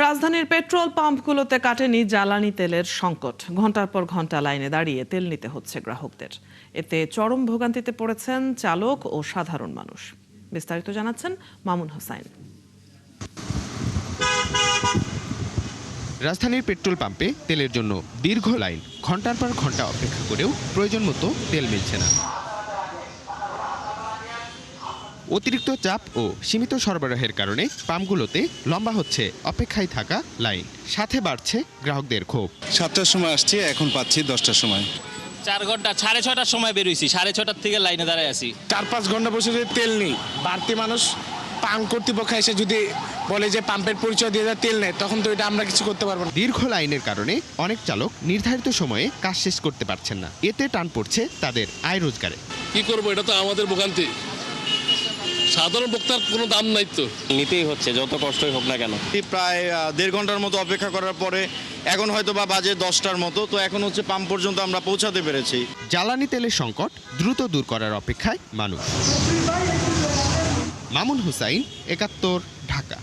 রাজধানীর পেট্রোল পাম্পগুলোতে কাটেনি জ্বালানি তেলের সংকট। ঘন্টার পর ঘন্টা লাইনে দাঁড়িয়ে তেল নিতে হচ্ছে গ্রাহকদের। এতে চরম ভোগান্তিতে পড়েছেন চালক ও সাধারণ মানুষ। বিস্তারিত জানাচ্ছেন মামুন হোসাইন। রাজধানীর পেট্রোল পাম্পে তেলের জন্য দীর্ঘ লাইন, ঘন্টার পর ঘন্টা অপেক্ষা করেও প্রয়োজন মতো তেল মিলছে না। অতিরিক্ত চাপ ও সীমিত সরবরাহের কারণে পাম্পগুলোতে লম্বা হচ্ছে অপেক্ষায় থাকা লাইন, সাথে বাড়ছে গ্রাহকদের ক্ষোভ। 7টার সময় আসছি, এখন পাচ্ছি 10টার সময়। 4 ঘন্টা 6:30টার সময় বেরোইছি, 6:30টার থেকে লাইনে দাঁড়ায় আছি। 4-5 ঘন্টা বসে যদি তেল নেই, বাড়তি মানুষ পাম্প কর্তৃপক্ষ এসে যদি বলে যে পাম্পের পরিচয় দিয়ে তেল নেয়, তখন তো এটা আমরা কিছু করতে পারবো না। দীর্ঘ লাইনের কারণে অনেক চালক নির্ধারিত সময়ে কাজ শেষ করতে পারছেন না। এতে টান পড়ছে তাদের আয় রোজগারে। কি করবো, এটা তো আমাদের ভোগান্তি। সাধারণ ভোক্তার কোনো দাম নাই তো, নিতেই হচ্ছে যত কষ্টই হোক না কেন। প্রায় 1.5 ঘন্টার মতো অপেক্ষা করার পরে এখন হয়তো বা বাজে 10টার মতো, তো এখন হচ্ছে পাম্প পর্যন্ত আমরা পৌঁছাতে পেরেছি। জ্বালানি তেলের সংকট দ্রুত দূর করার অপেক্ষায় মানুষ। মামুন হোসাইন, 71, ঢাকা।